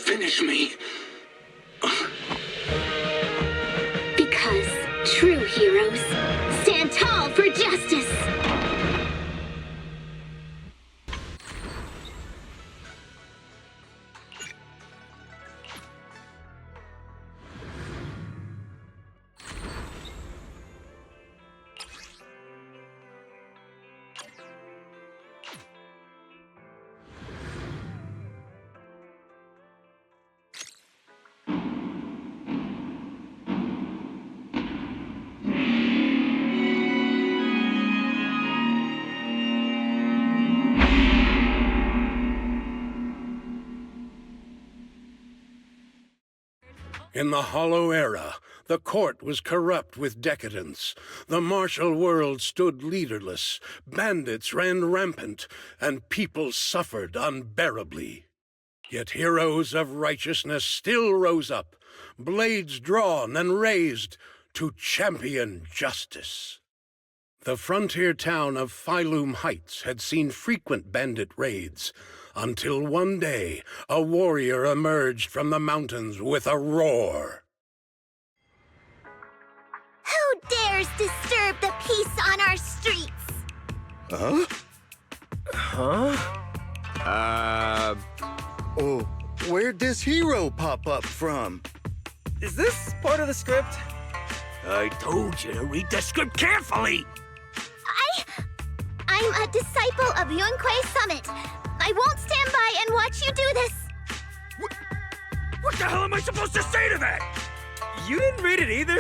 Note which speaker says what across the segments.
Speaker 1: finish me.
Speaker 2: Because true heroes stand tall for justice.
Speaker 3: In the Hollow Era, the court was corrupt with decadence. The martial world stood leaderless, bandits ran rampant, and people suffered unbearably. Yet heroes of righteousness still rose up, blades drawn and raised to champion justice. The frontier town of Phylum Heights had seen frequent bandit raids, until one day a warrior emerged from the mountains with a roar.
Speaker 2: Who dares disturb the peace on our streets?
Speaker 4: Huh? Oh, where'd this hero pop up from?
Speaker 5: Is this part of the script?
Speaker 6: I told you to read the script carefully!
Speaker 2: I'm a disciple of Yunquei Summit. I won't stand by and watch you do this.
Speaker 6: What the hell am I supposed to say to that?
Speaker 5: You didn't read it either?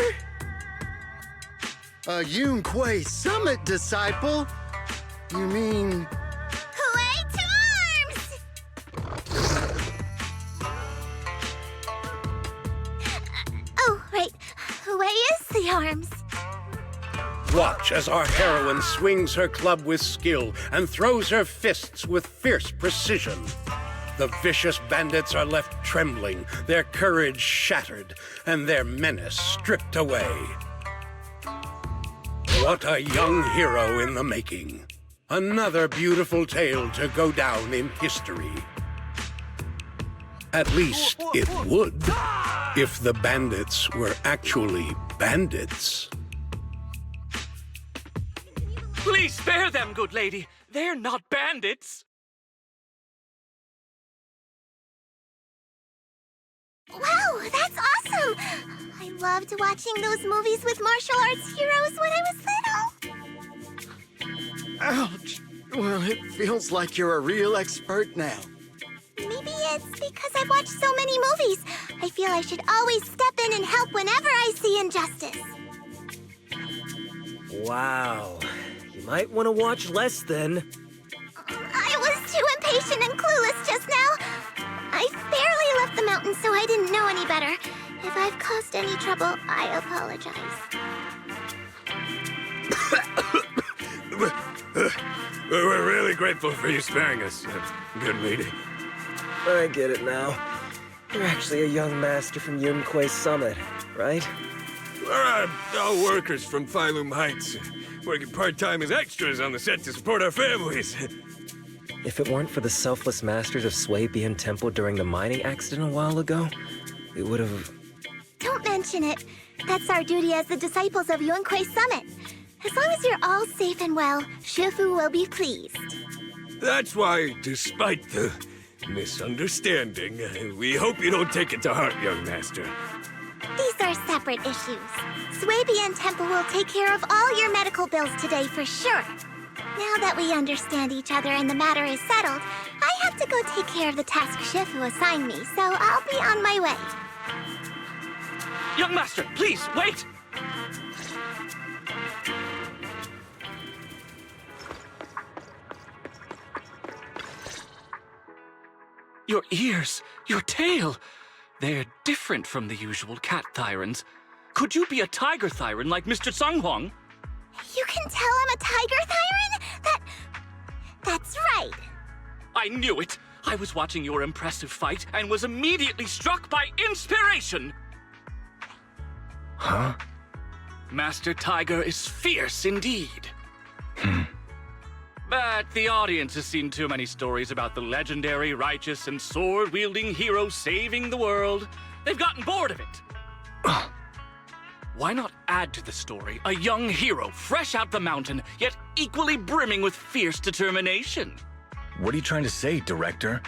Speaker 4: A Yunquei Summit disciple? You mean...
Speaker 2: Hooray to arms! Oh, right. Hooray is the arms.
Speaker 3: Watch as our heroine swings her club with skill and throws her fists with fierce precision. The vicious bandits are left trembling, their courage shattered, and their menace stripped away. What a young hero in the making. Another beautiful tale to go down in history. At least it would, if the bandits were actually bandits.
Speaker 6: Please spare them, good lady. They're not bandits.
Speaker 2: Wow, that's awesome! I loved watching those movies with martial arts heroes when I was little.
Speaker 4: Ouch! Well, it feels like you're a real expert now.
Speaker 2: Maybe it's because I've watched so many movies. I feel I should always step in and help whenever I see injustice.
Speaker 5: Wow. You might want to watch less then.
Speaker 2: I was too impatient and clueless just now. I barely left the mountain, so I didn't know any better. If I've caused any trouble, I apologize.
Speaker 6: We're really grateful for you sparing us, good lady.
Speaker 5: I get it now. You're actually a young master from Yunquei Summit, right?
Speaker 6: We're all workers from Phylum Heights, working part-time as extras on the set to support our families.
Speaker 5: If it weren't for the selfless masters of Sui Bian Temple during the mining accident a while ago, we would have...
Speaker 2: Don't mention it. That's our duty as the disciples of Yunquei Summit. As long as you're all safe and well, Shifu will be pleased.
Speaker 6: That's why, despite the misunderstanding, we hope you don't take it to heart, young master.
Speaker 2: These are separate issues. Sui Bian Temple will take care of all your medical bills today for sure. Now that we understand each other and the matter is settled, I have to go take care of the task Shifu assigned me, so I'll be on my way.
Speaker 6: Young master, please, wait! Your ears, your tail, they're different from the usual cat thyrans. Could you be a tiger thyran like Mr. Sunghuang?
Speaker 2: You can tell I'm a tiger thyran? That's right.
Speaker 6: I knew it! I was watching your impressive fight and was immediately struck by inspiration!
Speaker 5: Huh?
Speaker 6: Master Tiger is fierce indeed. But the audience has seen too many stories about the legendary, righteous, and sword-wielding hero saving the world. They've gotten bored of it. Why not add to the story a young hero fresh out the mountain, yet equally brimming with fierce determination?
Speaker 1: What are you trying to say, director?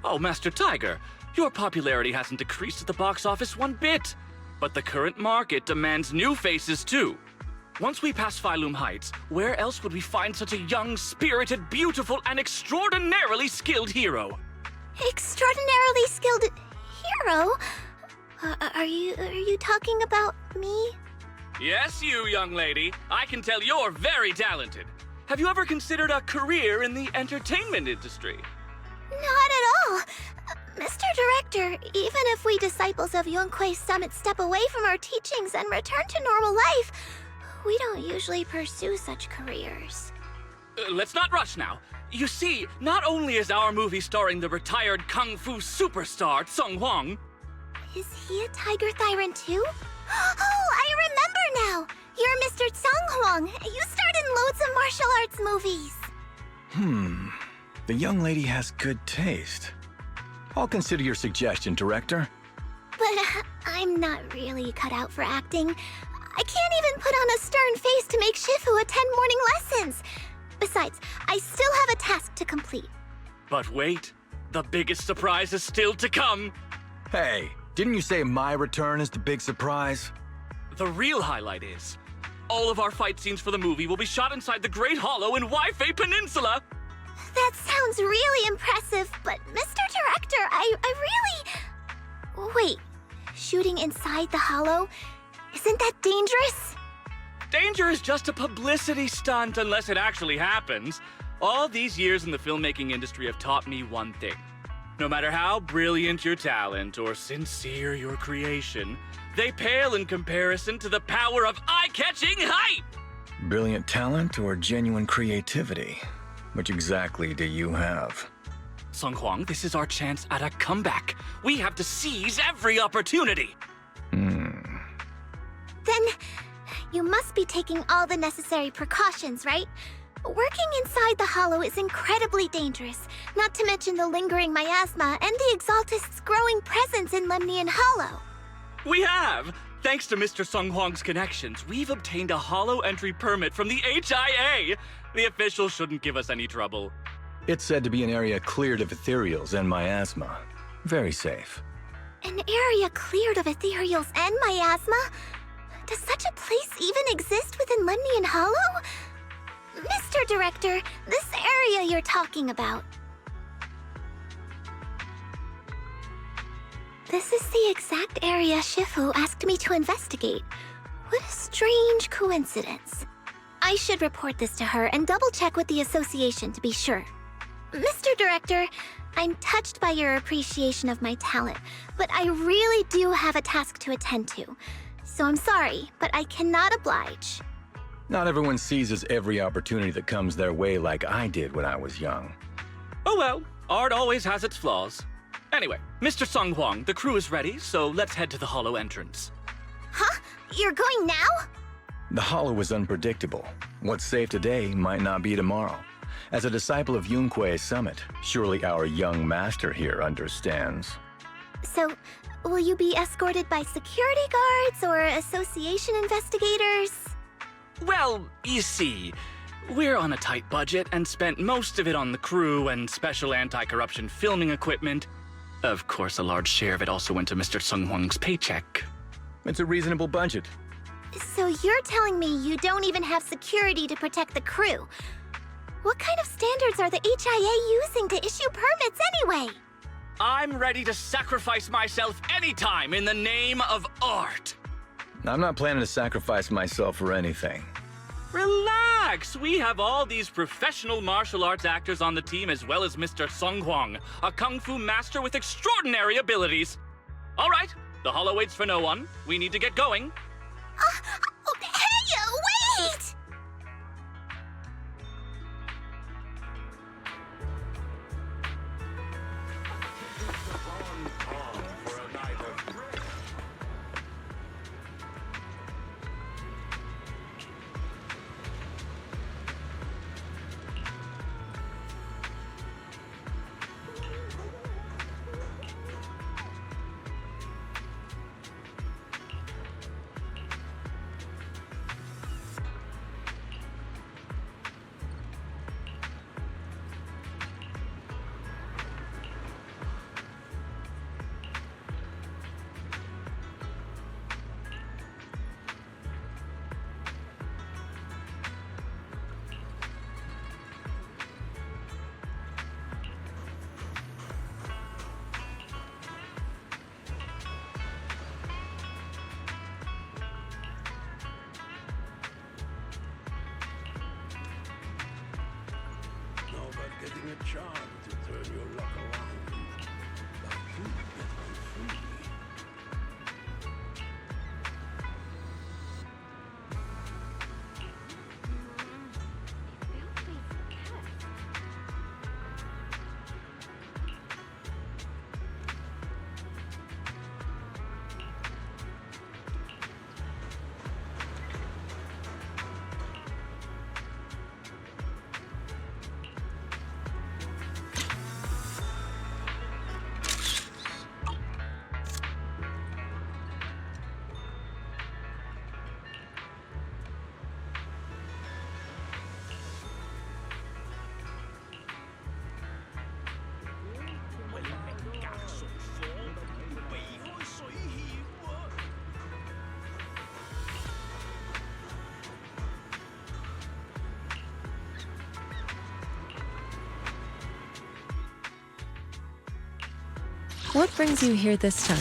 Speaker 6: Oh, Master Tiger, your popularity hasn't decreased at the box office one bit. But the current market demands new faces, too. Once we pass Phylum Heights, where else would we find such a young, spirited, beautiful, and extraordinarily skilled hero?
Speaker 2: Extraordinarily skilled hero? Are you talking about me?
Speaker 6: Yes, you, young lady. I can tell you're very talented. Have you ever considered a career in the entertainment industry?
Speaker 2: Not at all. Mr. Director, even if we disciples of Yunque's Summit step away from our teachings and return to normal life, we don't usually pursue such careers.
Speaker 6: Let's not rush now. You see, not only is our movie starring the retired kung fu superstar Tsung Huang.
Speaker 2: Is he a Tiger Thyran too? Oh, I remember now! You're Mr. Tsung Huang. You starred in loads of martial arts movies.
Speaker 1: The young lady has good taste. I'll consider your suggestion, director.
Speaker 2: But I'm not really cut out for acting. I can't even put on a stern face to make Shifu attend morning lessons. Besides, I still have a task to complete.
Speaker 6: But wait, the biggest surprise is still to come.
Speaker 1: Hey, didn't you say my return is the big surprise?
Speaker 6: The real highlight is, all of our fight scenes for the movie will be shot inside the Great Hollow in Waifei Peninsula.
Speaker 2: That sounds really impressive, but Mr. Director, I really... Wait, shooting inside the hollow? Isn't that dangerous?
Speaker 6: Danger is just a publicity stunt unless it actually happens. All these years in the filmmaking industry have taught me one thing. No matter how brilliant your talent or sincere your creation, they pale in comparison to the power of eye-catching hype!
Speaker 1: Brilliant talent or genuine creativity? Which exactly do you have?
Speaker 6: Tsung Huang, this is our chance at a comeback. We have to seize every opportunity.
Speaker 2: Then, you must be taking all the necessary precautions, right? Working inside the hollow is incredibly dangerous, not to mention the lingering miasma and the Exaltist's growing presence in Lemnian Hollow.
Speaker 6: We have! Thanks to Mr. Tsung Huang's connections, we've obtained a hollow entry permit from the HIA. The officials shouldn't give us any trouble.
Speaker 1: It's said to be an area cleared of ethereals and miasma. Very safe.
Speaker 2: An area cleared of ethereals and miasma? Does such a place even exist within Lemnian Hollow? Mr. Director, this area you're talking about. This is the exact area Shifu asked me to investigate. What a strange coincidence. I should report this to her and double-check with the association to be sure. Mr. Director, I'm touched by your appreciation of my talent, but I really do have a task to attend to. So I'm sorry, but I cannot oblige.
Speaker 1: Not everyone seizes every opportunity that comes their way like I did when I was young.
Speaker 6: Oh well, art always has its flaws. Anyway, Mr. Tsung Huang, the crew is ready, so let's head to the hollow entrance.
Speaker 2: Huh? You're going now?
Speaker 1: The hollow is unpredictable. What's safe today might not be tomorrow. As a disciple of Yunque's Summit, surely our young master here understands.
Speaker 2: So, will you be escorted by security guards or association investigators?
Speaker 6: Well, you see, we're on a tight budget and spent most of it on the crew and special anti-corruption filming equipment. Of course, a large share of it also went to Mr. Tsung Huang's paycheck.
Speaker 1: It's a reasonable budget.
Speaker 2: So you're telling me you don't even have security to protect the crew? What kind of standards are the HIA using to issue permits anyway?
Speaker 6: I'm ready to sacrifice myself anytime in the name of art.
Speaker 1: I'm not planning to sacrifice myself for anything.
Speaker 6: Relax! We have all these professional martial arts actors on the team as well as Mr. Tsung Huang, a kung fu master with extraordinary abilities. All right, the hollow waits for no one. We need to get going.
Speaker 2: Hey, wait!
Speaker 3: using a charm to turn your luck around. But do get one free.
Speaker 7: What brings you here this time?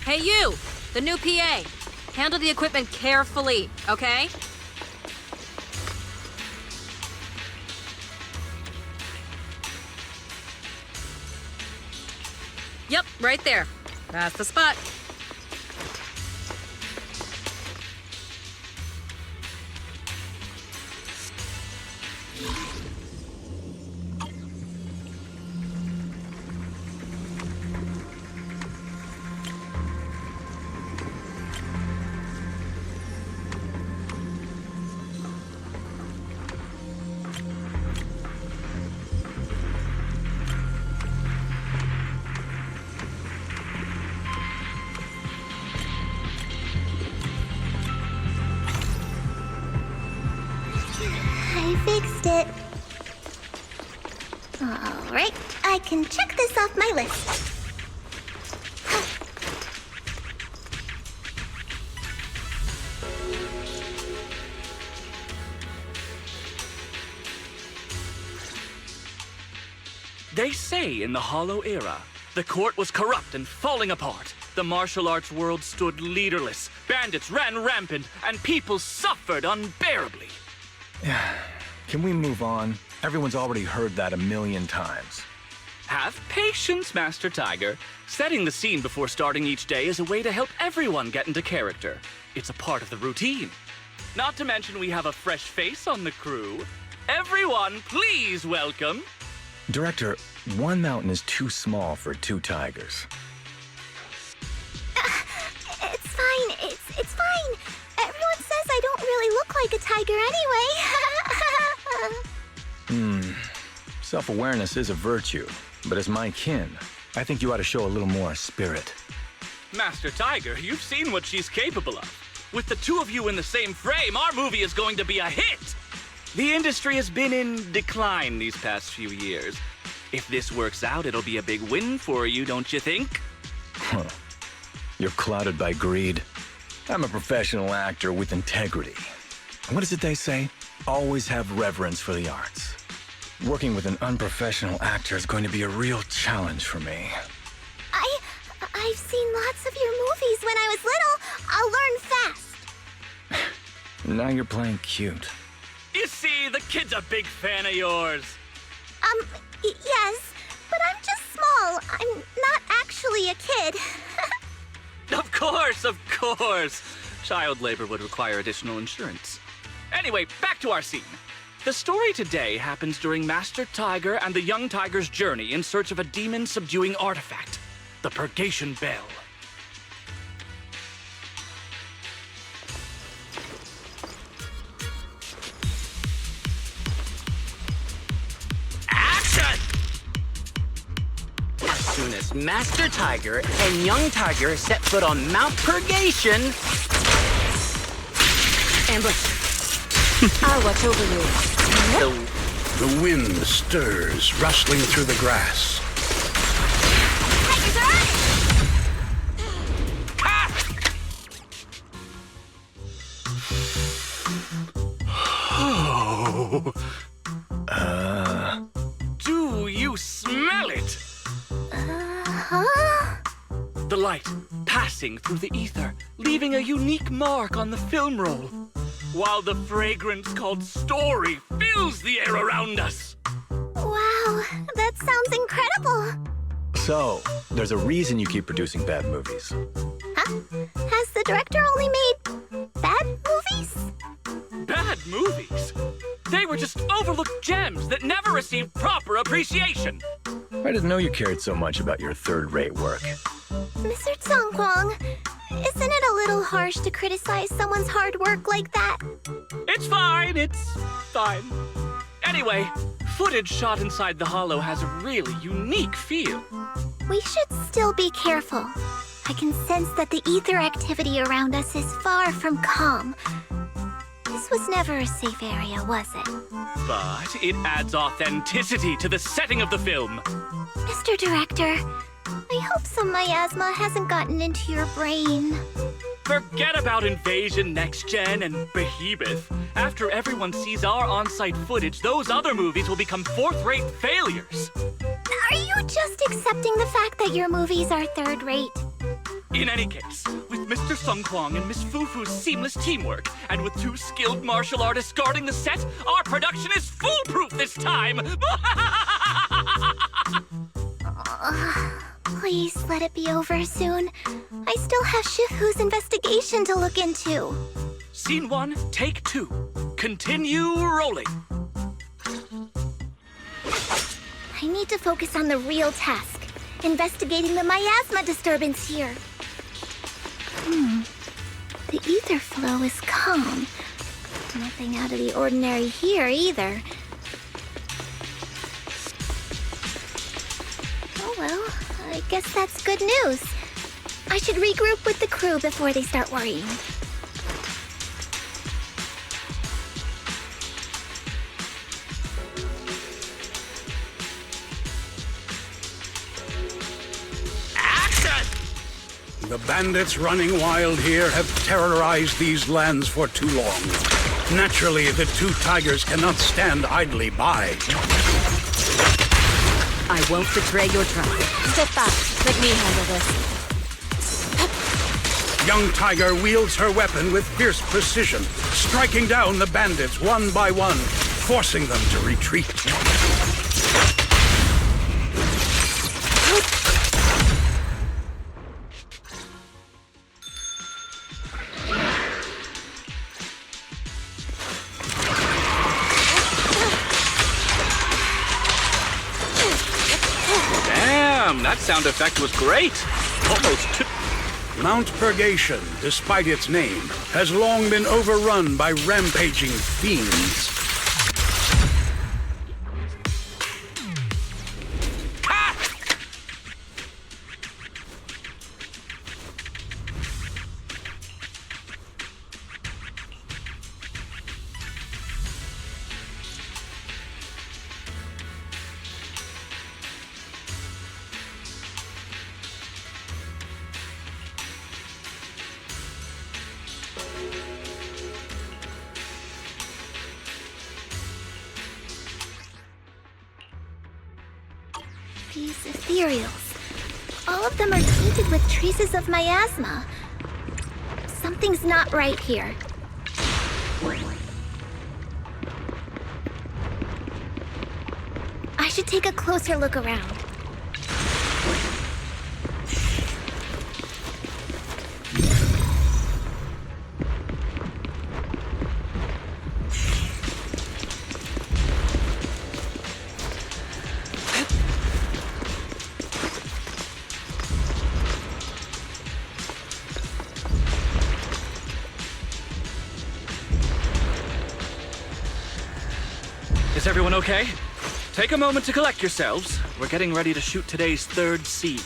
Speaker 8: Hey you, the new PA. Handle the equipment carefully, okay? Yep, right there. That's the spot.
Speaker 2: I fixed it. All right, I can check this off my list.
Speaker 6: They say in the Hollow Era, the court was corrupt and falling apart. The martial arts world stood leaderless. Bandits ran rampant, and people suffered unbearably.
Speaker 1: Can we move on? Everyone's already heard that a million times.
Speaker 6: Have patience, Master Tiger. Setting the scene before starting each day is a way to help everyone get into character. It's a part of the routine. Not to mention we have a fresh face on the crew. Everyone, please welcome...
Speaker 1: Director, one mountain is too small for two tigers.
Speaker 2: It's fine. It's fine. Everyone says I don't really look like a tiger anyway.
Speaker 1: Self-awareness is a virtue, but as my kin, I think you ought to show a little more spirit.
Speaker 6: Master Tiger, you've seen what she's capable of. With the two of you in the same frame, our movie is going to be a hit. The industry has been in decline these past few years. If this works out, it'll be a big win for you, don't you think?
Speaker 1: Huh. You're clouded by greed. I'm a professional actor with integrity. What is it they say? Always have reverence for the arts. Working with an unprofessional actor is going to be a real challenge for me.
Speaker 2: I've seen lots of your movies when I was little. I'll learn fast.
Speaker 1: Now you're playing cute.
Speaker 6: You see, the kid's a big fan of yours.
Speaker 2: Yes, but I'm just small. I'm not actually a kid.
Speaker 6: Of course. Child labor would require additional insurance. Anyway, back to our scene. The story today happens during Master Tiger and the young tiger's journey in search of a demon-subduing artifact, the Purgation Bell.
Speaker 9: Action! As soon as Master Tiger and young tiger set foot on Mount Purgation...
Speaker 8: Ambush. I'll watch over you.
Speaker 3: The wind stirs, rustling through the grass.
Speaker 2: Tigers are on it!
Speaker 6: Do you smell it?
Speaker 2: Huh?
Speaker 6: The light passing through the ether, leaving a unique mark on the film roll, while the fragrance called story fills the air around us.
Speaker 2: Wow, that sounds incredible.
Speaker 1: So, there's a reason you keep producing bad movies.
Speaker 2: Huh? Has the director only made bad movies?
Speaker 6: Bad movies? They were just overlooked gems that never received proper appreciation.
Speaker 1: I didn't know you cared so much about your third-rate work.
Speaker 2: Mr. Tsongkwang, isn't it a little harsh to criticize someone's hard work like that?
Speaker 6: It's fine. Anyway, footage shot inside the Hollow has a really unique feel.
Speaker 2: We should still be careful. I can sense that the ether activity around us is far from calm. This was never a safe area, was it?
Speaker 6: But it adds authenticity to the setting of the film.
Speaker 2: Mr. Director, I hope some miasma hasn't gotten into your brain.
Speaker 6: Forget about Invasion Next Gen and Behemoth. After everyone sees our on-site footage, those other movies will become fourth-rate failures.
Speaker 2: Are you just accepting the fact that your movies are third-rate?
Speaker 6: In any case, with Mr. Tsongkwang and Miss FUFU's seamless teamwork, and with 2 skilled martial artists guarding the set, our production is foolproof this time!
Speaker 2: Please let it be over soon. I still have Shifu's investigation to look into.
Speaker 6: Scene 1, take 2. Continue rolling.
Speaker 2: I need to focus on the real task, investigating the miasma disturbance here. The ether flow is calm. Nothing out of the ordinary here either. Oh well, I guess that's good news. I should regroup with the crew before they start worrying.
Speaker 3: The bandits running wild here have terrorized these lands for too long. Naturally, the 2 tigers cannot stand idly by.
Speaker 8: I won't betray your trust.
Speaker 7: Step back. Let me handle this.
Speaker 3: Young Tiger wields her weapon with fierce precision, striking down the bandits one by one, forcing them to retreat.
Speaker 6: Damn, that sound effect was great. Almost too...
Speaker 3: Mount Purgation, despite its name, has long been overrun by rampaging fiends.
Speaker 2: These ethereals. All of them are tainted with traces of miasma. Something's not right here. I should take a closer look around.
Speaker 6: Is everyone okay? Take a moment to collect yourselves. We're getting ready to shoot today's 3rd scene.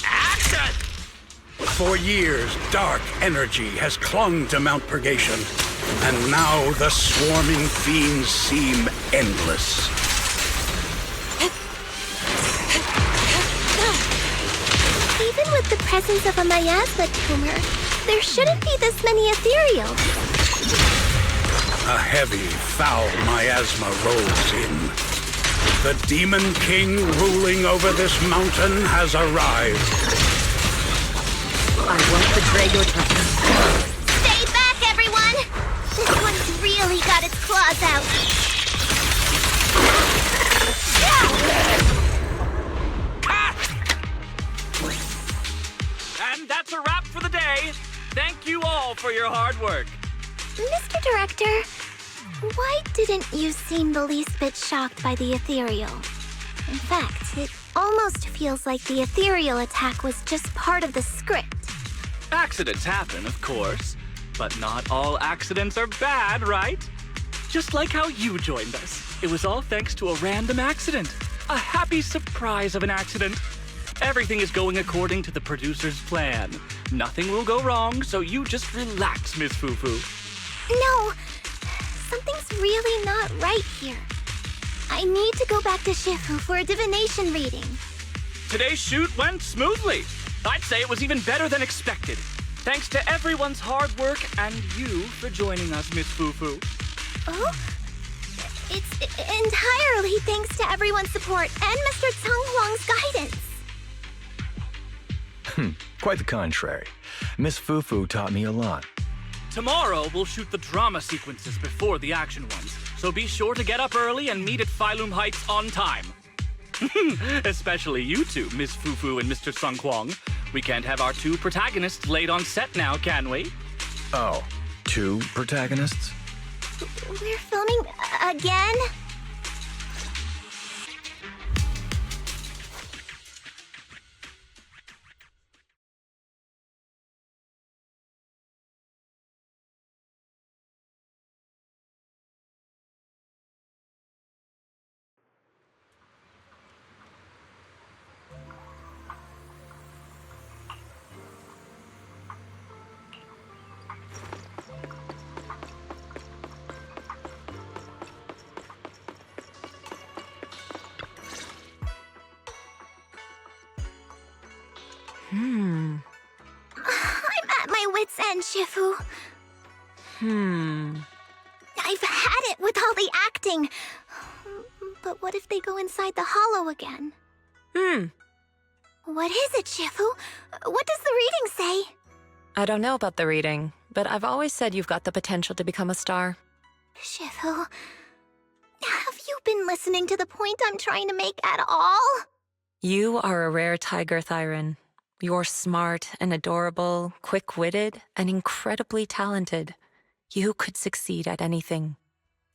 Speaker 3: Action! For years, dark energy has clung to Mount Purgation, and now the swarming fiends seem endless.
Speaker 2: Even with the presence of a miasma tumor, there shouldn't be this many ethereals.
Speaker 3: A heavy, foul miasma rolls in. The Demon King ruling over this mountain has arrived.
Speaker 8: I won't betray your trust.
Speaker 2: Stay back, everyone! This one's really got its claws out.
Speaker 6: And that's a wrap for the day. Thank you all for your hard work.
Speaker 2: Mr. Director, why didn't you seem the least bit shocked by the ethereal? In fact, it almost feels like the ethereal attack was just part of the script.
Speaker 6: Accidents happen, of course, but not all accidents are bad, right? Just like how you joined us. It was all thanks to a random accident. A happy surprise of an accident. Everything is going according to the producer's plan. Nothing will go wrong, so you just relax, Miss FUFU.
Speaker 2: No, something's really not right here. I need to go back to Shifu for a divination reading.
Speaker 6: Today's shoot went smoothly. I'd say it was even better than expected. Thanks to everyone's hard work and you for joining us, Miss FUFU.
Speaker 2: Oh? It's entirely thanks to everyone's support and Mr. Tsung Huang's guidance.
Speaker 1: Quite the contrary. Miss FUFU taught me a lot.
Speaker 6: Tomorrow, we'll shoot the drama sequences before the action ones, so be sure to get up early and meet at Phylum Heights on time. Especially you two, Miss FUFU and Mr. Tsung Huang. We can't have our two protagonists late on set now, can we?
Speaker 1: Oh, 2 protagonists?
Speaker 2: We're filming again? I'm at my wit's end, Shifu. I've had it with all the acting. But what if they go inside the hollow again? What is it, Shifu? What does the reading say?
Speaker 7: I don't know about the reading, but I've always said you've got the potential to become a star.
Speaker 2: Shifu, have you been listening to the point I'm trying to make at all?
Speaker 7: You are a rare tiger, Thyron. You're smart and adorable, quick-witted, and incredibly talented. You could succeed at anything.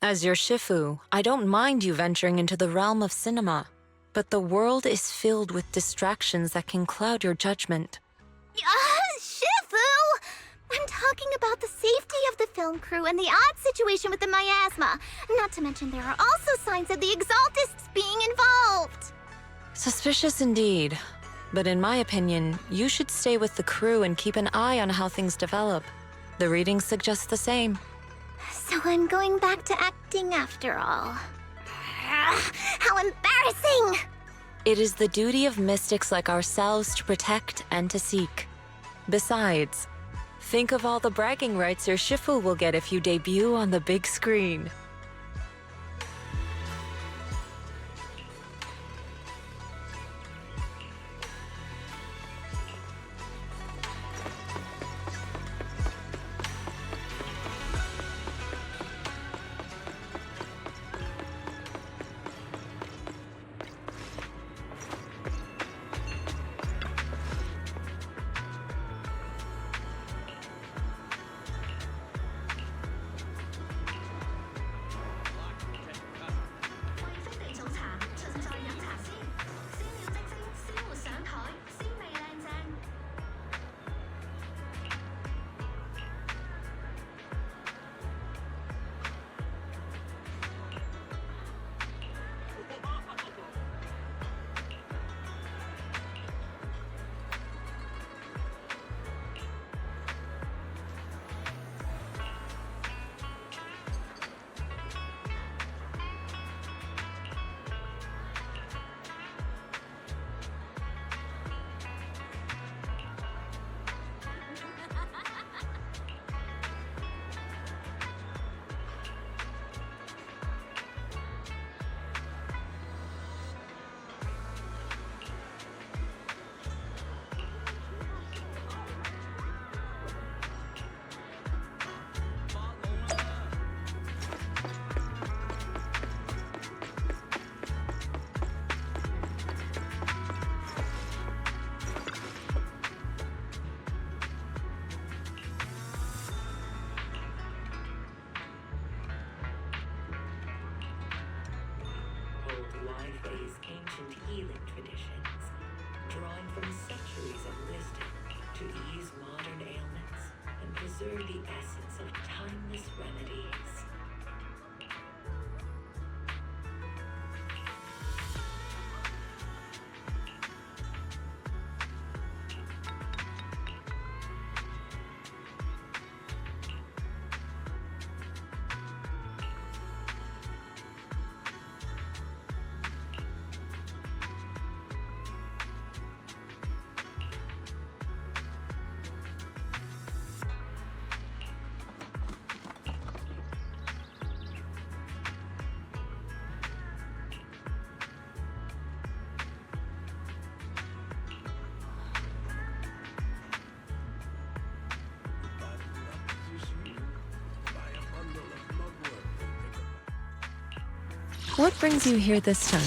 Speaker 7: As your Shifu, I don't mind you venturing into the realm of cinema, but the world is filled with distractions that can cloud your judgment.
Speaker 2: Shifu! I'm talking about the safety of the film crew and the odd situation with the miasma. Not to mention there are also signs of the Exaltists being involved.
Speaker 7: Suspicious indeed. But in my opinion, you should stay with the crew and keep an eye on how things develop. The readings suggest the same.
Speaker 2: So I'm going back to acting after all. How embarrassing!
Speaker 7: It is the duty of mystics like ourselves to protect and to seek. Besides, think of all the bragging rights your Shifu will get if you debut on the big screen.
Speaker 10: master the essence of timeless remedies.
Speaker 7: What brings you here this time?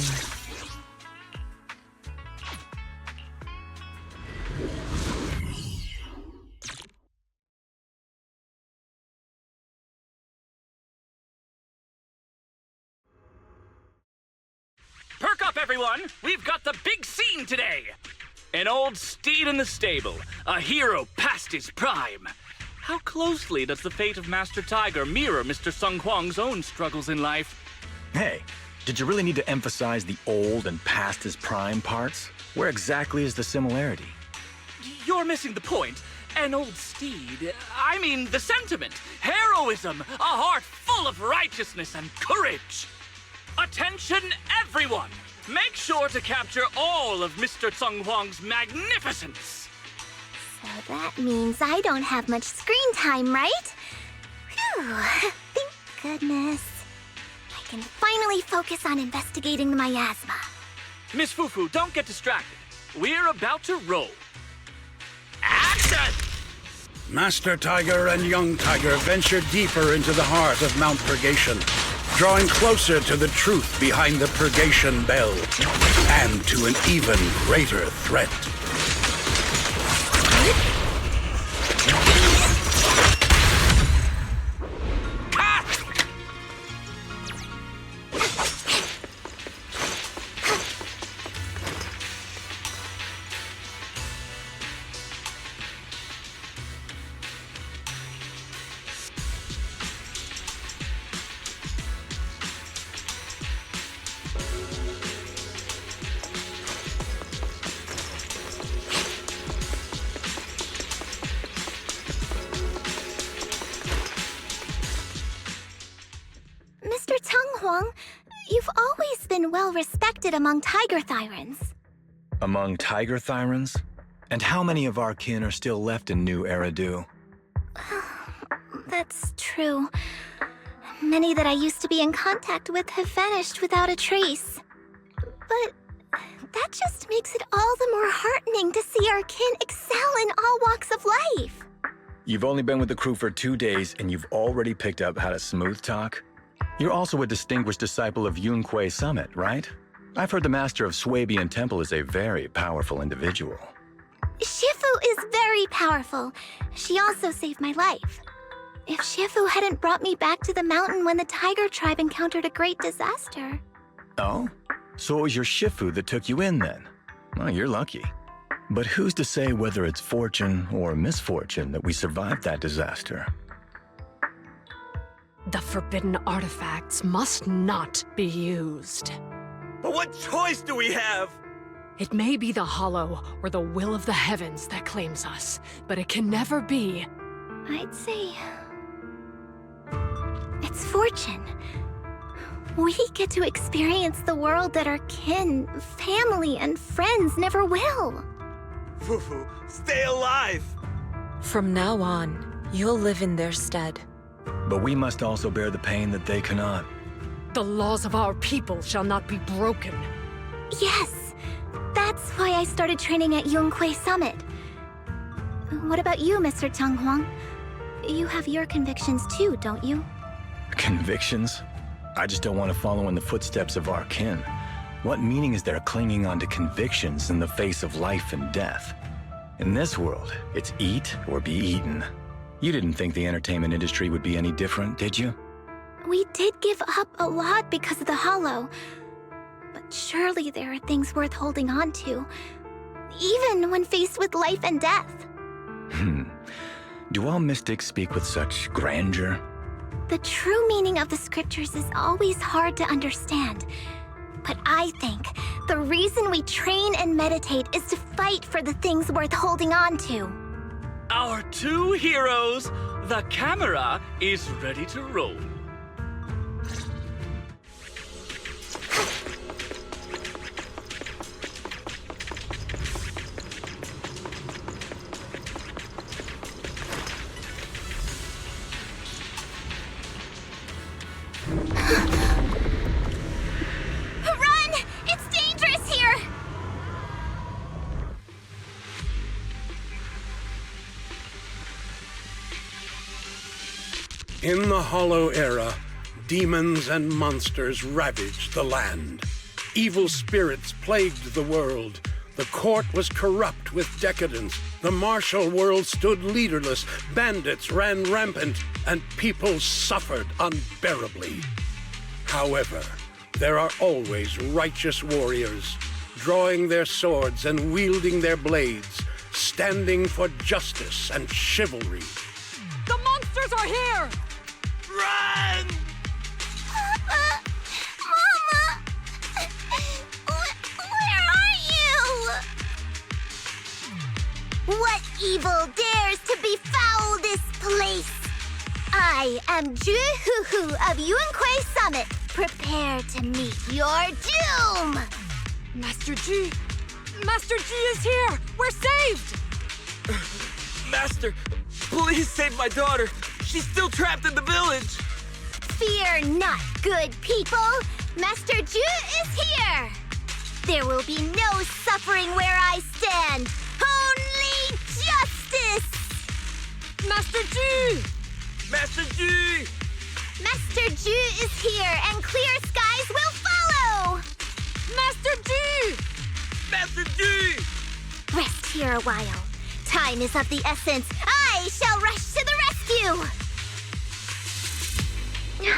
Speaker 6: Perk up, everyone! We've got the big scene today! An old steed in the stable, a hero past his prime. How closely does the fate of Master Tiger mirror Mr. Sung Huang's own struggles in life?
Speaker 1: Hey, did you really need to emphasize the old and past his prime parts? Where exactly is the similarity?
Speaker 6: You're missing the point. An old steed, I mean the sentiment, heroism, a heart full of righteousness and courage. Attention, everyone! Make sure to capture all of Mr. Sung Huang's magnificence.
Speaker 2: So that means I don't have much screen time, right? Phew, thank goodness. I can finally focus on investigating the miasma.
Speaker 6: Miss FUFU, don't get distracted. We're about to roll. Action!
Speaker 3: Master Tiger and Young Tiger venture deeper into the heart of Mount Purgation, drawing closer to the truth behind the Purgation Bell, and to an even greater threat.
Speaker 2: Mr. Tung Huang, you've always been well respected among Tiger Thyrans.
Speaker 1: Among Tiger Thyrans? And how many of our kin are still left in New Eridu?
Speaker 2: That's true. Many that I used to be in contact with have vanished without a trace. But that just makes it all the more heartening to see our kin excel in all walks of life.
Speaker 1: You've only been with the crew for 2 days and you've already picked up how to smooth talk? You're also a distinguished disciple of Yunque Summit, right? I've heard the master of Swabian Temple is a very powerful individual.
Speaker 2: Shifu is very powerful. She also saved my life. If Shifu hadn't brought me back to the mountain when the Tiger tribe encountered a great disaster.
Speaker 1: Oh? So it was your Shifu that took you in then? Well, you're lucky. But who's to say whether it's fortune or misfortune that we survived that disaster?
Speaker 11: The forbidden artifacts must not be used.
Speaker 4: But what choice do we have?
Speaker 11: It may be the Hollow or the will of the heavens that claims us, but it can never be.
Speaker 2: I'd say it's fortune. We get to experience the world that our kin, family, and friends never will.
Speaker 4: FUFU, stay alive!
Speaker 7: From now on, you'll live in their stead.
Speaker 1: But we must also bear the pain that they cannot.
Speaker 11: The laws of our people shall not be broken.
Speaker 2: Yes, that's why I started training at Yunque Summit. What about you, Mr. Tung Huang? You have your convictions too, don't you?
Speaker 1: Convictions? I just don't want to follow in the footsteps of our kin. What meaning is there clinging on to convictions in the face of life and death? In this world, it's eat or be eaten. You didn't think the entertainment industry would be any different, did you?
Speaker 2: We did give up a lot because of the Hollow. But surely there are things worth holding on to, even when faced with life and death.
Speaker 1: Do all mystics speak with such grandeur?
Speaker 2: The true meaning of the scriptures is always hard to understand. But I think the reason we train and meditate is to fight for the things worth holding on to.
Speaker 6: Our two heroes, the camera is ready to roll.
Speaker 2: Run! It's dangerous here!
Speaker 3: In the Hollow Era, demons and monsters ravaged the land. Evil spirits plagued the world. The court was corrupt with decadence. The martial world stood leaderless. Bandits ran rampant, and people suffered unbearably. However, there are always righteous warriors, drawing their swords and wielding their blades, standing for justice and chivalry.
Speaker 11: The monsters are here!
Speaker 9: Run!
Speaker 2: Mama! Where are you? What evil dares to befoul this place? I am Jufufu of Yunkui Summit. Prepare to meet your doom!
Speaker 11: Master G! Master G is here! We're saved!
Speaker 9: Master, please save my daughter. She's still trapped in the village.
Speaker 2: Fear not, good people! Master Ju is here! There will be no suffering where I stand! Only justice!
Speaker 11: Master G!
Speaker 9: Master G!
Speaker 2: Master Ju is here, and clear skies will follow!
Speaker 11: Master G!
Speaker 9: Master G!
Speaker 2: Rest here a while. Time is of the essence. I shall rush to the rescue! Run!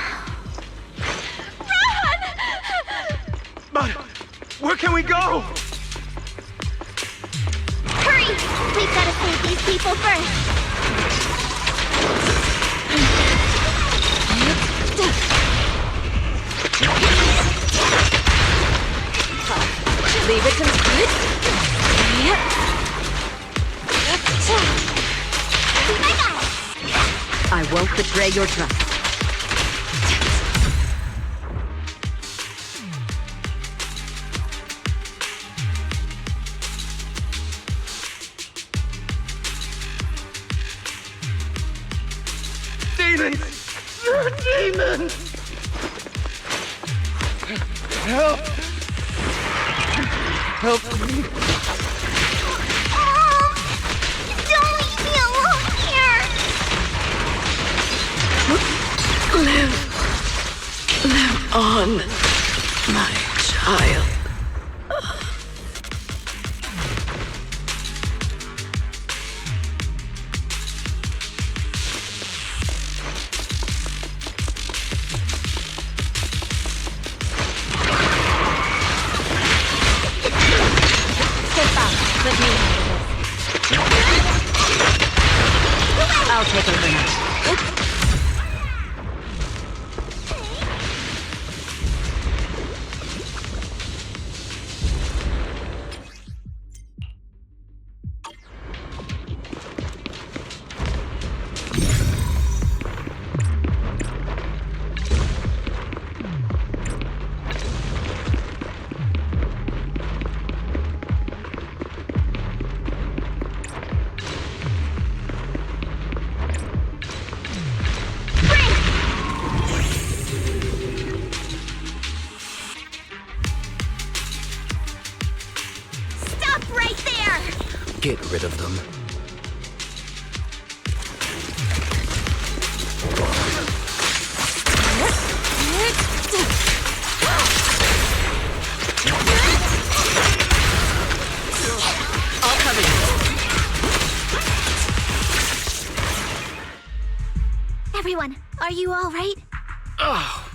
Speaker 9: But where can we go?
Speaker 2: Hurry! We've got to save these people first!
Speaker 8: Leave it to me. I won't betray your trust.
Speaker 9: Demons! Demons! Help! Help me!
Speaker 2: Don't leave me alone here!
Speaker 10: Live on, my child.
Speaker 8: I'll take over now.
Speaker 5: Get rid of them.
Speaker 8: I'll cover you.
Speaker 2: Everyone, are you all right?
Speaker 6: Oh,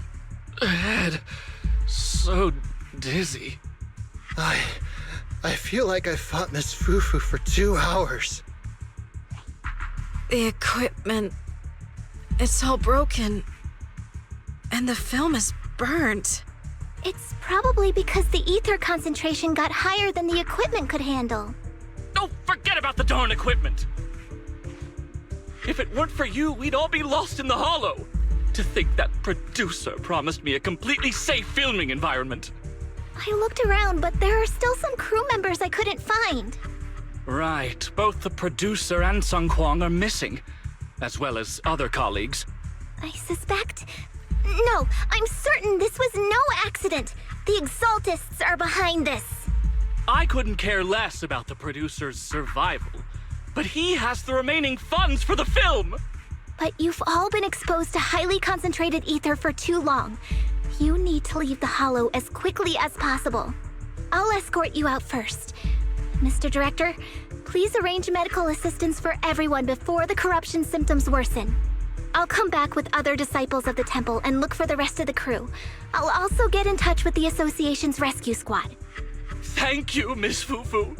Speaker 6: head. So dizzy.
Speaker 4: I feel like I fought Miss FUFU for 2 hours.
Speaker 10: The equipment... It's all broken. And the film is burnt.
Speaker 2: It's probably because the ether concentration got higher than the equipment could handle.
Speaker 6: Oh, forget about the darn equipment! If it weren't for you, we'd all be lost in the hollow. To think that producer promised me a completely safe filming environment.
Speaker 2: I looked around, but there are still some crew members I couldn't find.
Speaker 6: Right, both the producer and Sung Kwang are missing, as well as other colleagues.
Speaker 2: I suspect... No, I'm certain this was no accident. The Exaltists are behind this.
Speaker 6: I couldn't care less about the producer's survival, but he has the remaining funds for the film!
Speaker 2: But you've all been exposed to highly concentrated ether for too long. You need to leave the hollow as quickly as possible. I'll escort you out first. Mr. Director, please arrange medical assistance for everyone before the corruption symptoms worsen. I'll come back with other disciples of the temple and look for the rest of the crew. I'll also get in touch with the Association's rescue squad.
Speaker 6: Thank you, Miss FUFU.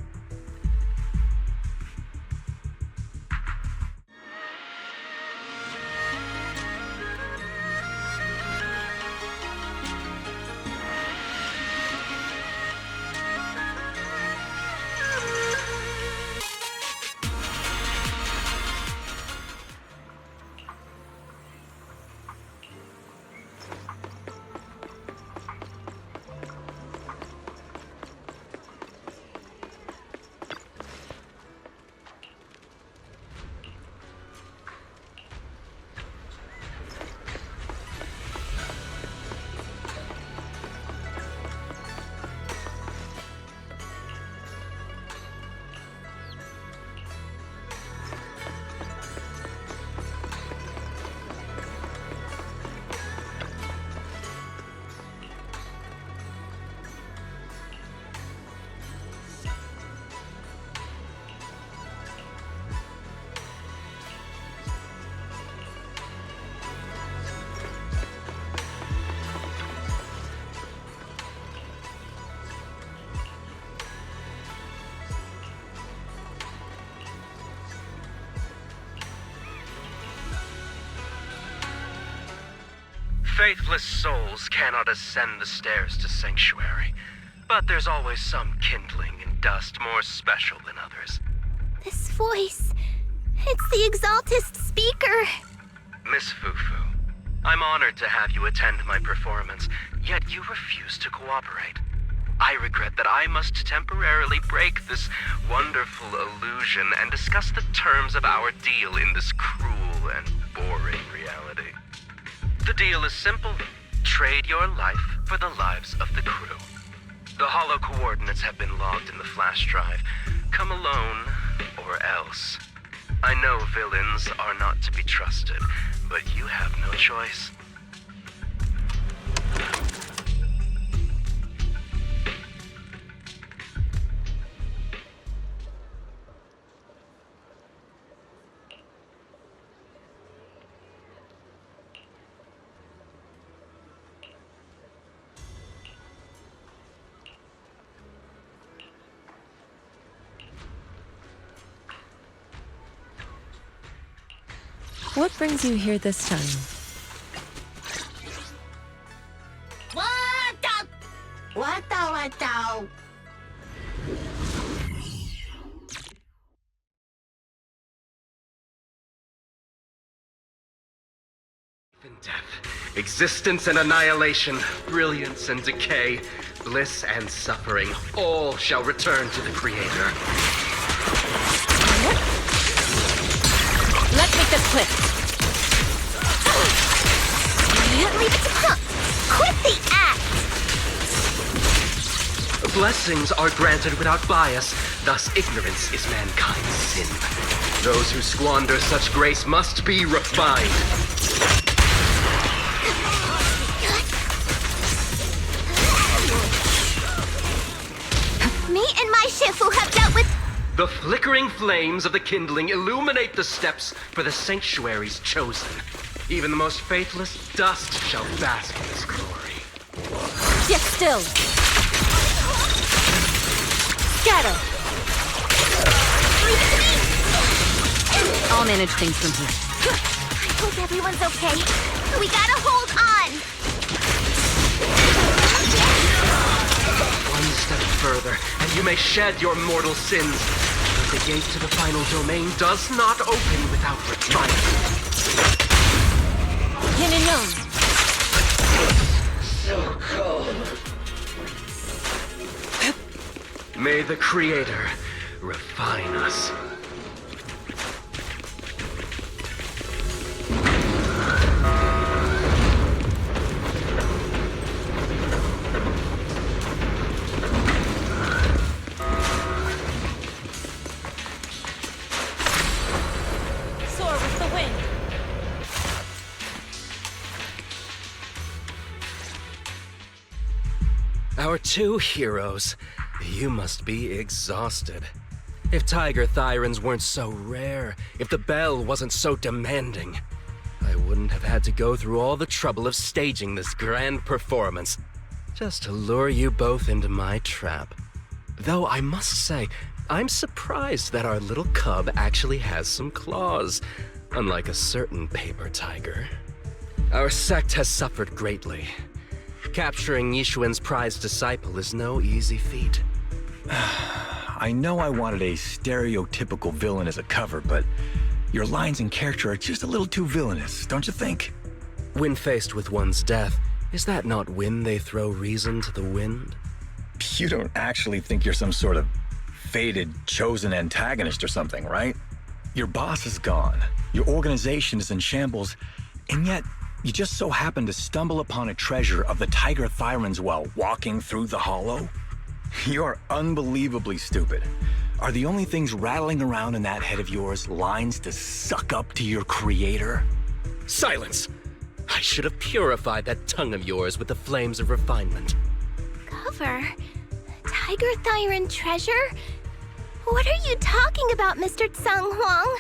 Speaker 12: Faithless souls cannot ascend the stairs to sanctuary, but there's always some kindling in dust more special than others.
Speaker 2: This voice... It's the Exaltist speaker!
Speaker 12: Miss FUFU, I'm honored to have you attend my performance, yet you refuse to cooperate. I regret that I must temporarily break this wonderful illusion and discuss the terms of our deal in this cruel and boring reality. The deal is simple. Trade your life for the lives of the crew. The hollow coordinates have been logged in the flash drive. Come alone, or else. I know villains are not to be trusted, but you have no choice.
Speaker 7: What brings you here this time?
Speaker 2: What the?
Speaker 12: And death, existence and annihilation, brilliance and decay, bliss and suffering, all shall return to the Creator.
Speaker 8: Let's make this quick.
Speaker 2: Can't leave it to Punk! Quit the act!
Speaker 12: Blessings are granted without bias, thus ignorance is mankind's sin. Those who squander such grace must be refined.
Speaker 2: Me and my Shifu have dealt with...
Speaker 12: The flickering flames of the kindling illuminate the steps for the sanctuary's chosen. Even the most faithless dust shall bask in its glory.
Speaker 8: Sit still. Scatter. I'll manage things from here.
Speaker 2: I hope everyone's okay. We gotta hold on!
Speaker 12: One step further, and you may shed your mortal sins. But the gate to the final domain does not open without reprisal.
Speaker 8: Yin and Yang.
Speaker 12: So cold. May the Creator refine us.
Speaker 8: Soar with the wind.
Speaker 12: Our two heroes. You must be exhausted. If Tiger Thyrans weren't so rare, if the bell wasn't so demanding, I wouldn't have had to go through all the trouble of staging this grand performance, just to lure you both into my trap. Though I must say, I'm surprised that our little cub actually has some claws, unlike a certain paper tiger. Our sect has suffered greatly. Capturing Yishuan's prized disciple is no easy feat.
Speaker 1: I know I wanted a stereotypical villain as a cover, but your lines and character are just a little too villainous, don't you think?
Speaker 12: When faced with one's death, is that not when they throw reason to the wind?
Speaker 1: You don't actually think you're some sort of fated, chosen antagonist or something, right? Your boss is gone, your organization is in shambles, and yet you just so happen to stumble upon a treasure of the Tiger Thyrans while walking through the hollow? You're unbelievably stupid. Are the only things rattling around in that head of yours lines to suck up to your creator?
Speaker 12: Silence! I should have purified that tongue of yours with the flames of refinement.
Speaker 2: Cover? Tiger Thyran treasure? What are you talking about, Mr. Tsung Huang?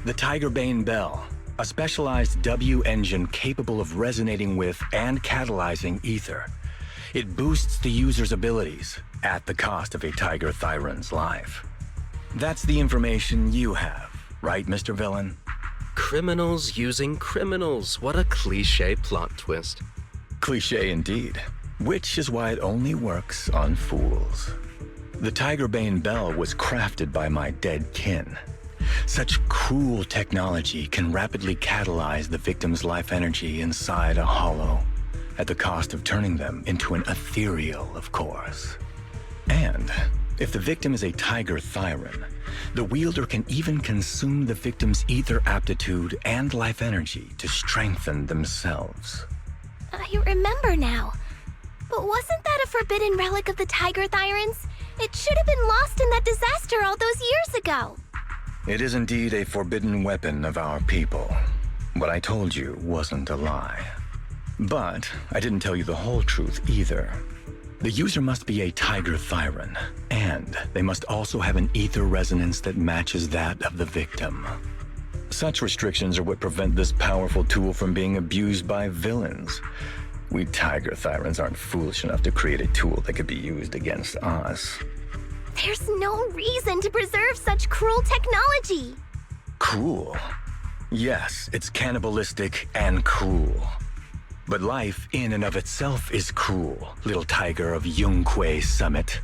Speaker 1: The Tigerbane Bell, a specialized W engine capable of resonating with and catalyzing ether. It boosts the user's abilities at the cost of a Tiger Thyran's life. That's the information you have, right, Mr. Villain?
Speaker 12: Criminals using criminals. What a cliché plot twist.
Speaker 1: Cliché indeed, which is why it only works on fools. The Tigerbane Bell was crafted by my dead kin. Such cruel technology can rapidly catalyze the victim's life energy inside a hollow, at the cost of turning them into an ethereal, of course. And if the victim is a Tiger Thyran, the wielder can even consume the victim's ether aptitude and life energy to strengthen themselves.
Speaker 2: I remember now. But wasn't that a forbidden relic of the Tiger Thyrans? It should have been lost in that disaster all those years ago.
Speaker 1: It is indeed a forbidden weapon of our people. What I told you wasn't a lie. But I didn't tell you the whole truth either. The user must be a Tiger Thyran, and they must also have an ether resonance that matches that of the victim. Such restrictions are what prevent this powerful tool from being abused by villains. We Tiger Thyrans aren't foolish enough to create a tool that could be used against us.
Speaker 2: There's no reason to preserve such cruel technology.
Speaker 1: Cruel? Yes, it's cannibalistic and cruel. But life in and of itself is cruel, little tiger of Yunque Summit.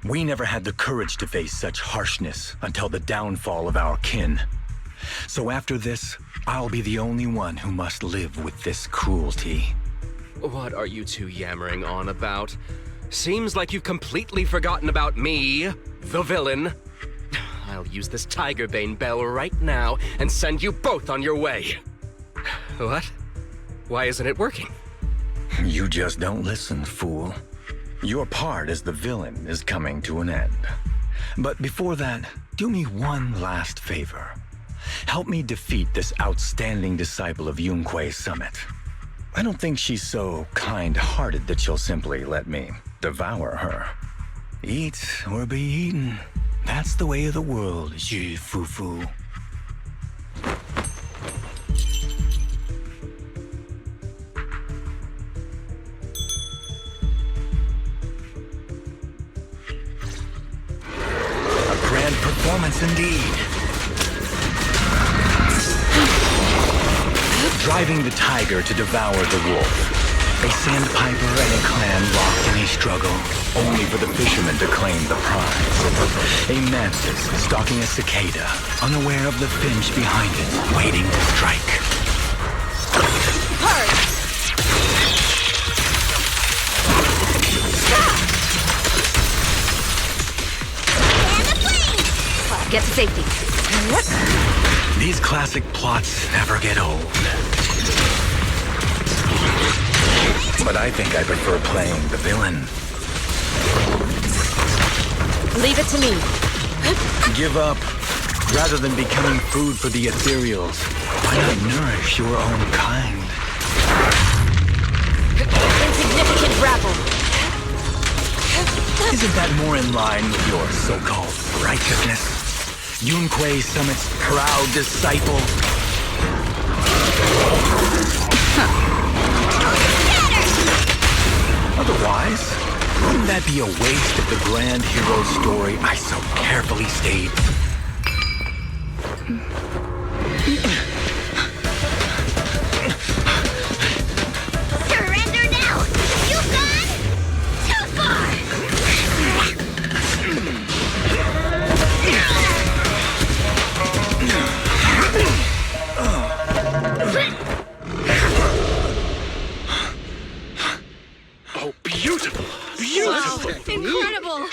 Speaker 1: We never had the courage to face such harshness until the downfall of our kin. So after this, I'll be the only one who must live with this cruelty.
Speaker 12: What are you two yammering on about? Seems like you've completely forgotten about me, the villain. I'll use this Tigerbane Bell right now and send you both on your way. What? Why isn't it working?
Speaker 1: You just don't listen, fool. Your part as the villain is coming to an end. But before that, do me one last favor. Help me defeat this outstanding disciple of Yunque Summit. I don't think she's so kind-hearted that she'll simply let me devour her. Eat or be eaten. That's the way of the world, jufufu. A grand performance indeed. driving the tiger to devour the wolf. A sandpiper and a clan locked in a struggle, only for the fishermen to claim the prize. A mantis stalking a cicada, unaware of the finch behind it, waiting to strike.
Speaker 2: And the flame!
Speaker 8: Get to safety.
Speaker 1: These classic plots never get old. But I think I prefer playing the villain.
Speaker 8: Leave it to me.
Speaker 1: Give up. Rather than becoming food for the ethereals, why not nourish your own kind?
Speaker 8: Insignificant rabble.
Speaker 1: Isn't that more in line with your so-called righteousness? Yunquei Summit's proud disciple. Otherwise, wouldn't that be a waste of the grand hero story I so carefully staged?
Speaker 2: Surrender now! You've gone too far!
Speaker 6: Oh, beautiful! Beautiful!
Speaker 8: Incredible!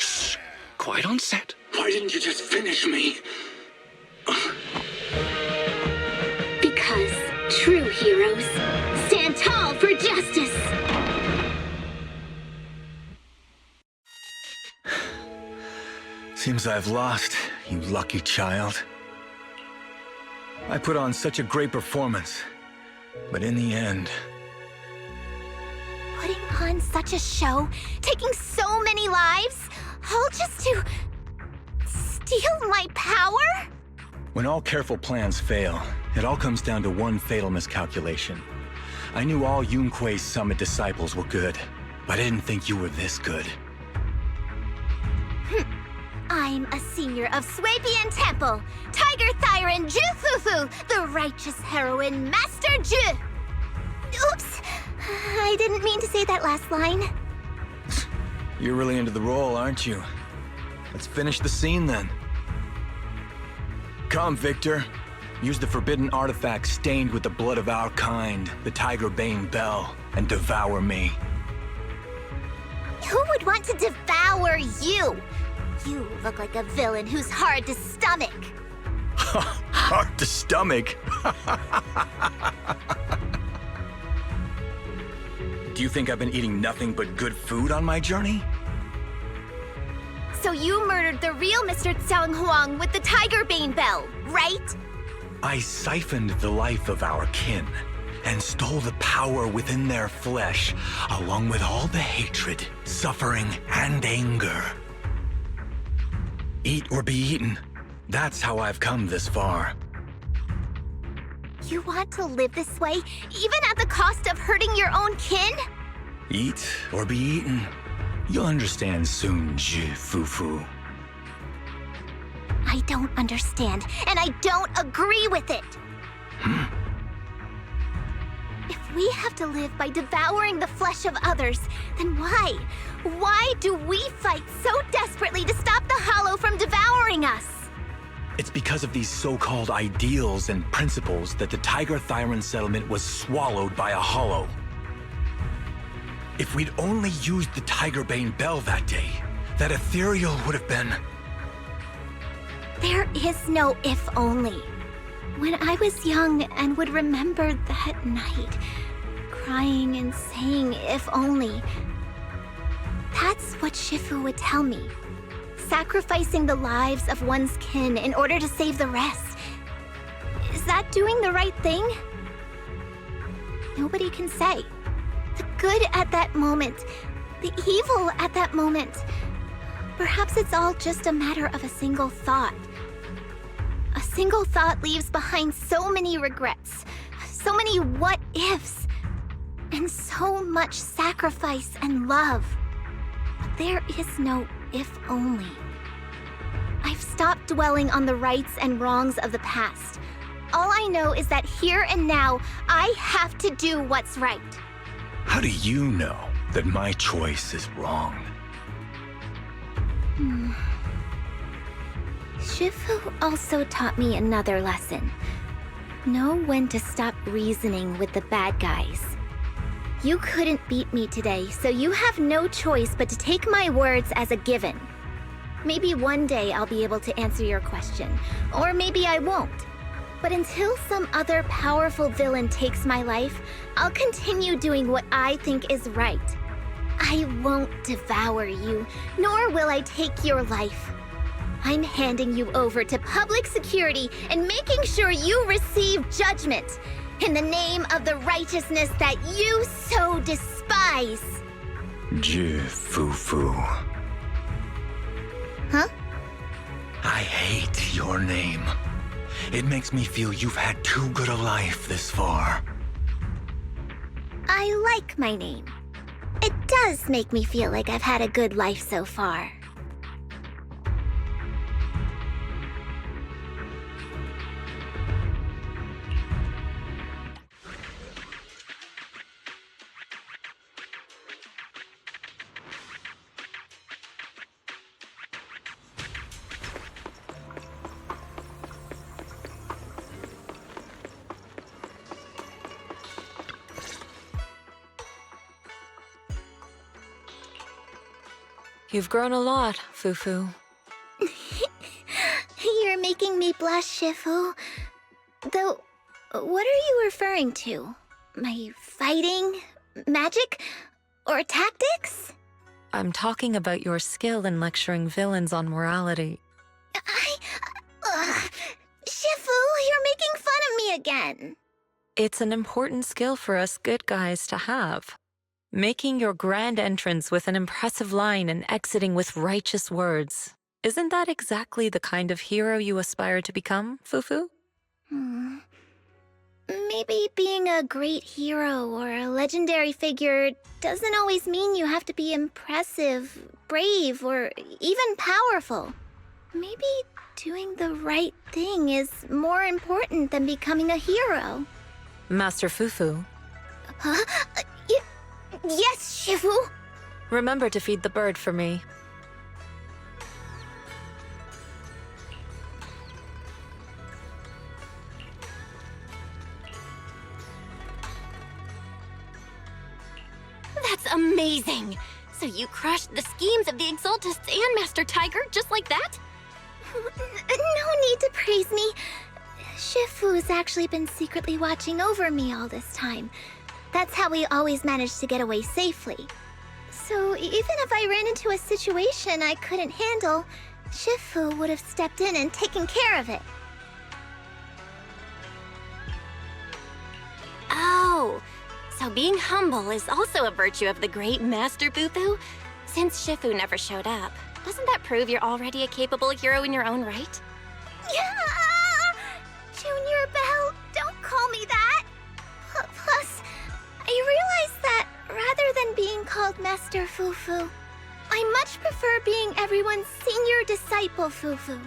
Speaker 6: Quiet on set.
Speaker 3: Why didn't you just finish me?
Speaker 2: Because true heroes stand tall for justice.
Speaker 1: Seems I've lost, you lucky child. I put on such a great performance, but in the end...
Speaker 2: Putting on such a show, taking so many lives, all just to steal my power?
Speaker 1: When all careful plans fail, it all comes down to one fatal miscalculation. I knew all Yunquei Summit disciples were good, but I didn't think you were this good.
Speaker 2: I'm a senior of Swabian Temple, Tiger Thyran Jufufu, the righteous heroine Master Ju. Oops, I didn't mean to say that last line.
Speaker 1: You're really into the role, aren't you? Let's finish the scene then. Come, Victor. Use the forbidden artifact stained with the blood of our kind, the Tiger Bane Bell, and devour me.
Speaker 2: Who would want to devour you? You look like a villain who's hard to stomach.
Speaker 1: Hard to stomach? Do you think I've been eating nothing but good food on my journey?
Speaker 2: So you murdered the real Mr. Tsang Huang with the Tiger Bane Bell, right?
Speaker 1: I siphoned the life of our kin and stole the power within their flesh, along with all the hatred, suffering, and anger. Eat or be eaten. That's how I've come this far.
Speaker 2: You want to live this way, even at the cost of hurting your own kin?
Speaker 1: Eat or be eaten. You'll understand soon, jufufu.
Speaker 2: I don't understand, and I don't agree with it. If we have to live by devouring the flesh of others, then why? Why do we fight so desperately to stop the Hollow from devouring us?
Speaker 1: It's because of these so-called ideals and principles that the Tiger Thyran settlement was swallowed by a Hollow. If we'd only used the Tiger Bane Bell that day, that ethereal would have been...
Speaker 2: There is no if only. When I was young and would remember that night, crying and saying if only, that's what Shifu would tell me. Sacrificing the lives of one's kin in order to save the rest. Is that doing the right thing? Nobody can say. The good at that moment, the evil at that moment. Perhaps it's all just a matter of a single thought. A single thought leaves behind so many regrets, so many what-ifs, and so much sacrifice and love. But there is no if only. I've stopped dwelling on the rights and wrongs of the past. All I know is that here and now, I have to do what's right.
Speaker 1: How do you know that my choice is wrong?
Speaker 2: Shifu also taught me another lesson. Know when to stop reasoning with the bad guys. You couldn't beat me today, so you have no choice but to take my words as a given. Maybe one day I'll be able to answer your question, or maybe I won't. But until some other powerful villain takes my life, I'll continue doing what I think is right. I won't devour you, nor will I take your life. I'm handing you over to public security and making sure you receive judgment in the name of the righteousness that you so despise.
Speaker 1: Jufufu.
Speaker 2: Huh?
Speaker 1: I hate your name. It makes me feel you've had too good a life this far.
Speaker 2: I like my name. It does make me feel like I've had a good life so far.
Speaker 7: You've grown a lot, FUFU.
Speaker 2: You're making me blush, Shifu. Though, what are you referring to? My fighting? Magic? Or tactics?
Speaker 7: I'm talking about your skill in lecturing villains on morality.
Speaker 2: Shifu, you're making fun of me again.
Speaker 7: It's an important skill for us good guys to have. Making your grand entrance with an impressive line and exiting with righteous words. Isn't that exactly the kind of hero you aspire to become, FUFU?
Speaker 2: Maybe being a great hero or a legendary figure doesn't always mean you have to be impressive, brave, or even powerful. Maybe doing the right thing is more important than becoming a hero.
Speaker 7: Master FUFU.
Speaker 2: Huh? Yes, Shifu!
Speaker 7: Remember to feed the bird for me.
Speaker 13: That's amazing! So you crushed the schemes of the Exaltists and Master Tiger just like that?
Speaker 2: No need to praise me. Shifu's actually been secretly watching over me all this time. That's how we always managed to get away safely. So even if I ran into a situation I couldn't handle, Shifu would have stepped in and taken care of it.
Speaker 13: Oh, so being humble is also a virtue of the great Master FUFU? Since Shifu never showed up, doesn't that prove you're already a capable hero in your own right?
Speaker 2: Yeah! Junior Belle, don't call me that! Plus, I realized that rather than being called Master FUFU, I much prefer being everyone's senior disciple FUFU.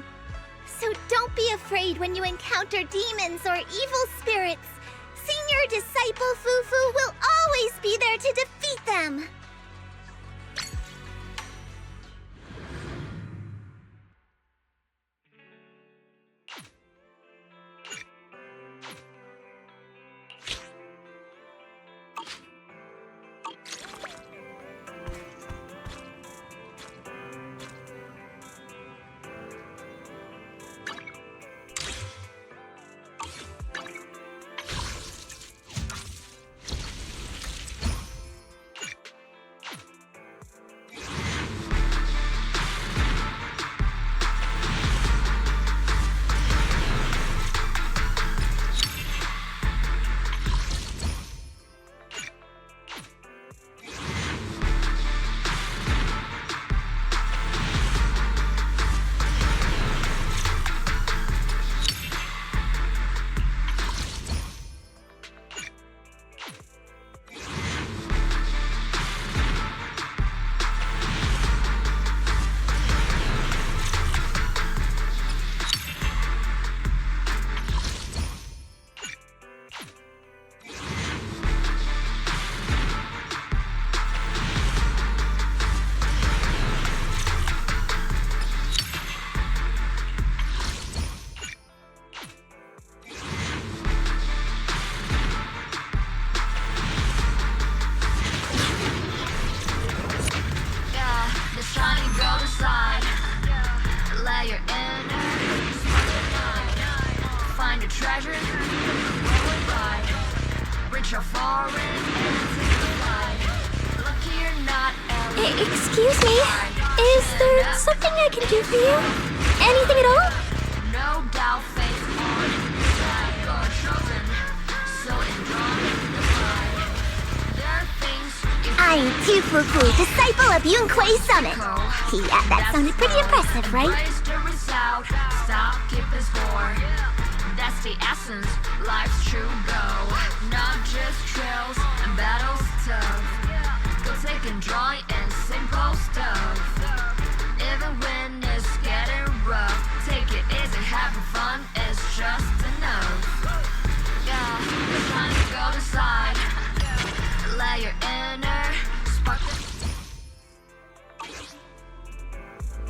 Speaker 2: So don't be afraid when you encounter demons or evil spirits. Senior disciple FUFU will always be there to defeat them.
Speaker 14: find a treasure, rolling by. Rich or foreign, lucky or not,
Speaker 2: Excuse me? Is there something I can do for you? Anything at all?
Speaker 14: no doubt, faith on. You're chosen, so enjoy the fight. There are things
Speaker 2: I'm Jufufu, disciple of Yunquei Summit. Yeah, that sounded pretty impressive, right?
Speaker 14: raise the result, stop, keep the score. That's the essence, life's true goal. Not just trails and battles tough. Go take and draw and simple stuff.